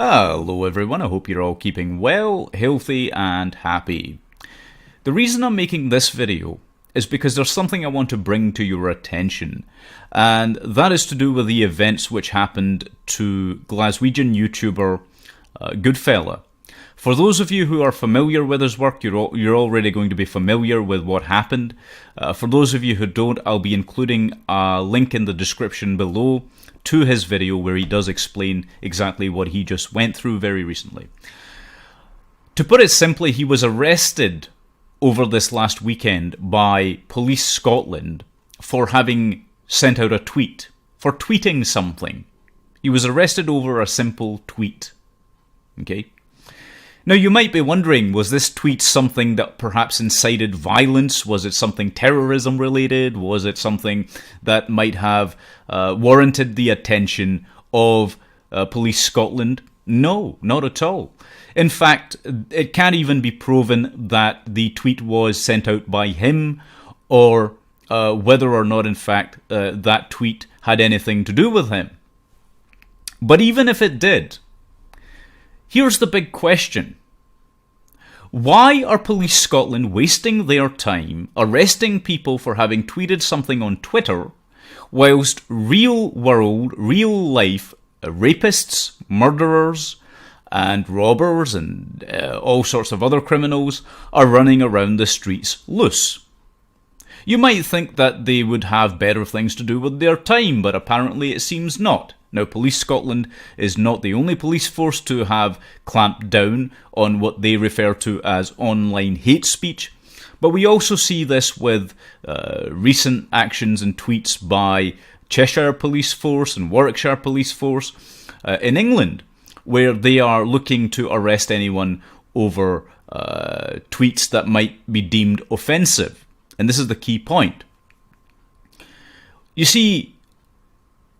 Hello everyone, I hope you're all keeping well, healthy and happy. The reason I'm making this video is because there's something I want to bring to your attention, and that is to do with the events which happened to Glaswegian YouTuber 6oodfella. For those of you who are familiar with his work, you're already going to be familiar with what happened. For those of you who don't, I'll be including a link in the description below to his video where he does explain exactly what he just went through very recently. To put it simply, he was arrested over this last weekend by Police Scotland for having sent out a tweet, for tweeting something. He was arrested over a simple tweet. Okay? Now you might be wondering, was this tweet something that perhaps incited violence? Was it something terrorism related? Was it something that might have warranted the attention of Police Scotland? No, not at all. In fact, it can't even be proven that the tweet was sent out by him, or whether or not in fact that tweet had anything to do with him. But even if it did, here's the big question. Why are Police Scotland wasting their time arresting people for having tweeted something on Twitter, whilst real world, real life rapists, murderers, and robbers and all sorts of other criminals are running around the streets loose? You might think that they would have better things to do with their time, but apparently it seems not. Now, Police Scotland is not the only police force to have clamped down on what they refer to as online hate speech, but we also see this with recent actions and tweets by Cheshire Police Force and Warwickshire Police Force in England, where they are looking to arrest anyone over tweets that might be deemed offensive. And this is the key point. You see,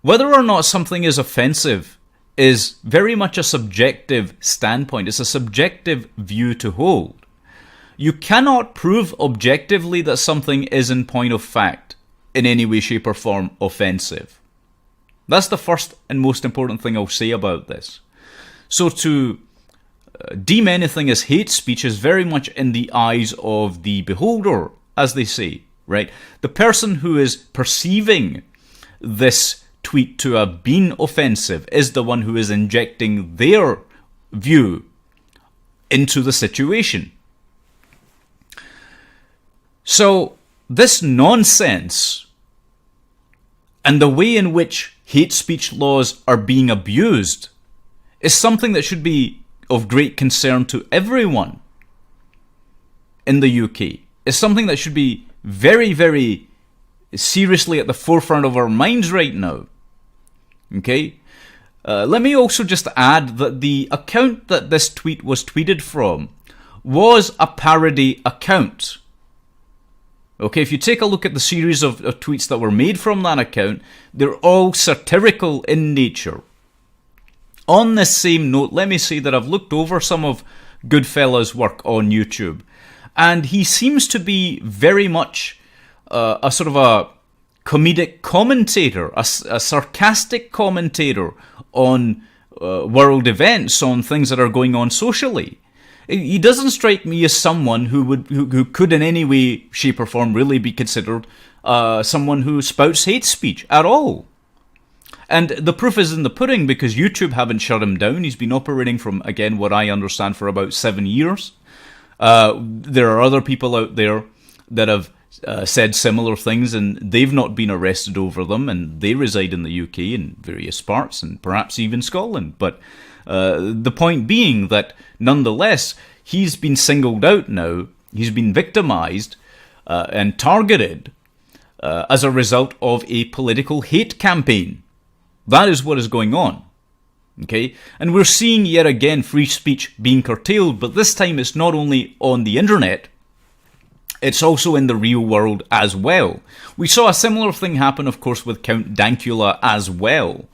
whether or not something is offensive is very much a subjective standpoint. It's a subjective view to hold. You cannot prove objectively that something is, in point of fact, in any way, shape or form offensive. That's the first and most important thing I'll say about this. So to deem anything as hate speech is very much in the eyes of the beholder, as they say, right? The person who is perceiving this tweet to have been offensive is the one who is injecting their view into the situation. So this nonsense and the way in which hate speech laws are being abused is something that should be of great concern to everyone in the UK. It's something that should be very, very seriously at the forefront of our minds right now. Okay? Let me also just add that the account that this tweet was tweeted from was a parody account. Okay, if you take a look at the series of tweets that were made from that account, they're all satirical in nature. On this same note, let me say that I've looked over some of 6oodfella's work on YouTube, and he seems to be very much a sort of a comedic commentator, a sarcastic commentator on world events, on things that are going on socially. He doesn't strike me as someone who could in any way, shape or form really be considered someone who spouts hate speech at all. And the proof is in the pudding, because YouTube haven't shut him down. He's been operating from, again, what I understand, for about 7 years. There are other people out there that have said similar things, and they've not been arrested over them, and they reside in the UK in various parts, and perhaps even Scotland. But the point being that, nonetheless, he's been singled out now, he's been victimised and targeted as a result of a political hate campaign. That is what is going on. Okay? And we're seeing yet again free speech being curtailed, but this time it's not only on the internet, it's also in the real world as well. We saw a similar thing happen, of course, with Count Dankula as well,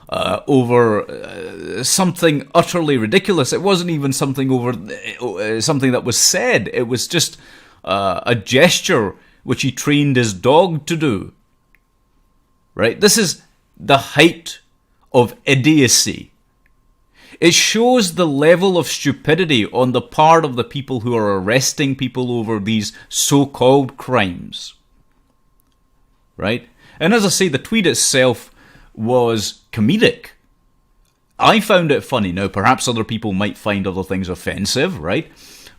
over something utterly ridiculous. It wasn't even something over something that was said. It was just a gesture which he trained his dog to do. Right? This is the height of idiocy. It shows the level of stupidity on the part of the people who are arresting people over these so-called crimes. Right? And as I say, the tweet itself was comedic. I found it funny. Now, perhaps other people might find other things offensive, right?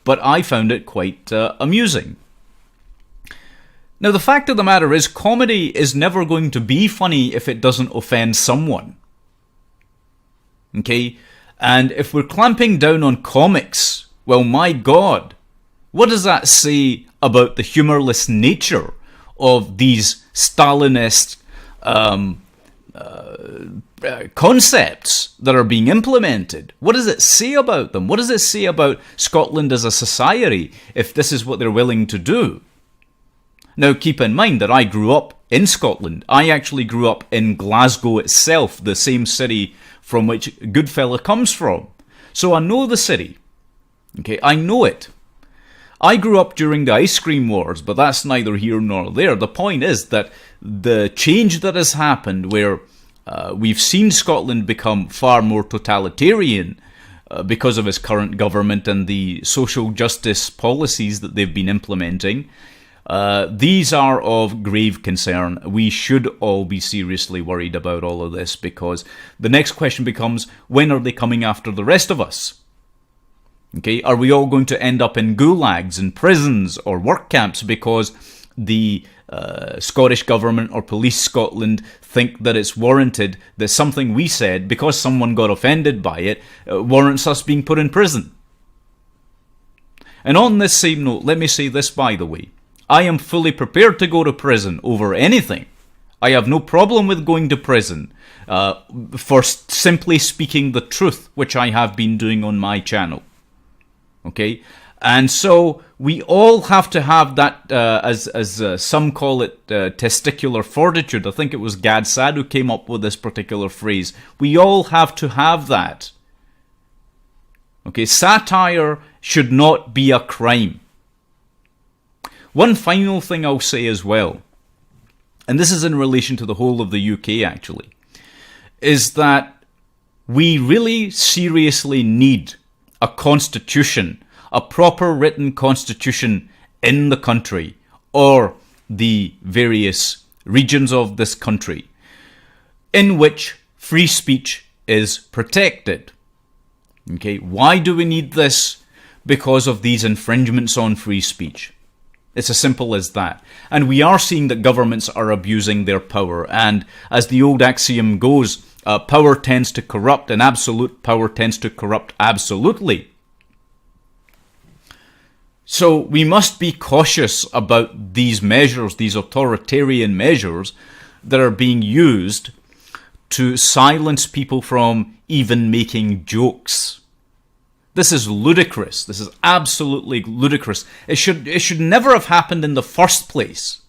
But I found it quite amusing. Now, the fact of the matter is, comedy is never going to be funny if it doesn't offend someone. Okay? And if we're clamping down on comics, well, my God, what does that say about the humorless nature of these Stalinist concepts that are being implemented? What does it say about them? What does it say about Scotland as a society if this is what they're willing to do? Now, keep in mind that I grew up in Scotland. I actually grew up in Glasgow itself, the same city from which 6oodfella comes from. So I know the city. Okay, I know it. I grew up during the ice cream wars, but that's neither here nor there. The point is that the change that has happened, where we've seen Scotland become far more totalitarian because of its current government and the social justice policies that they've been implementing, these are of grave concern. We should all be seriously worried about all of this, because the next question becomes, when are they coming after the rest of us? Okay, are we all going to end up in gulags and prisons or work camps because the Scottish Government or Police Scotland think that it's warranted that something we said, because someone got offended by it, warrants us being put in prison? And on this same note, let me say this, by the way. I am fully prepared to go to prison over anything. I have no problem with going to prison for simply speaking the truth, which I have been doing on my channel. Okay? And so we all have to have that, as some call it, testicular fortitude. I think it was Gad Saad who came up with this particular phrase. We all have to have that. Okay? Satire should not be a crime. One final thing I'll say as well, and this is in relation to the whole of the UK actually, is that we really seriously need a constitution, a proper written constitution in the country, or the various regions of this country, in which free speech is protected. Okay, why do we need this? Because of these infringements on free speech. It's as simple as that. And we are seeing that governments are abusing their power. And as the old axiom goes, power tends to corrupt, and absolute power tends to corrupt absolutely. So we must be cautious about these measures, these authoritarian measures that are being used to silence people from even making jokes. This is ludicrous. This is absolutely ludicrous. It should never have happened in the first place.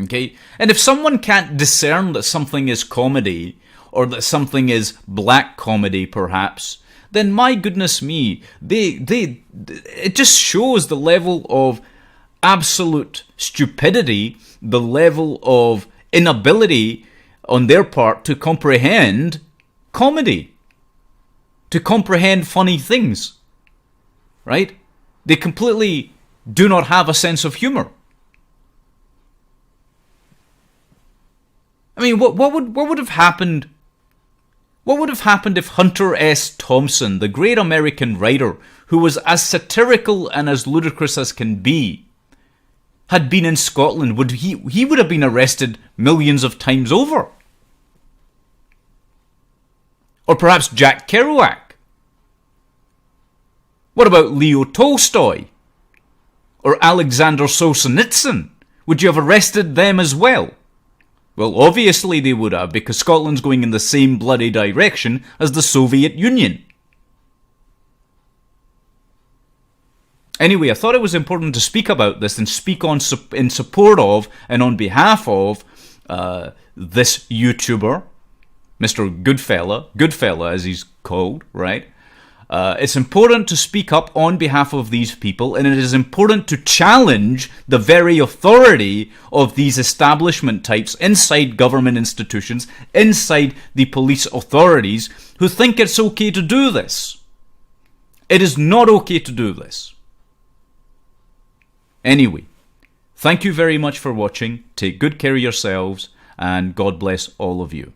Okay? And if someone can't discern that something is comedy, or that something is black comedy perhaps, then my goodness me, it just shows the level of absolute stupidity, the level of inability on their part to comprehend comedy. To comprehend funny things, right? They completely do not have a sense of humor. I mean, what would have happened? What would have happened if Hunter S. Thompson, the great American writer, who was as satirical and as ludicrous as can be, had been in Scotland? He would have been arrested millions of times over. Or perhaps Jack Kerouac. What about Leo Tolstoy? Or Alexander Solzhenitsyn? Would you have arrested them as well? Well, obviously they would have, because Scotland's going in the same bloody direction as the Soviet Union. Anyway, I thought it was important to speak about this and speak in support of and on behalf of this YouTuber, Mr. 6oodfella as he's called, right? It's important to speak up on behalf of these people, and it is important to challenge the very authority of these establishment types inside government institutions, inside the police authorities, who think it's okay to do this. It is not okay to do this. Anyway, thank you very much for watching. Take good care of yourselves, and God bless all of you.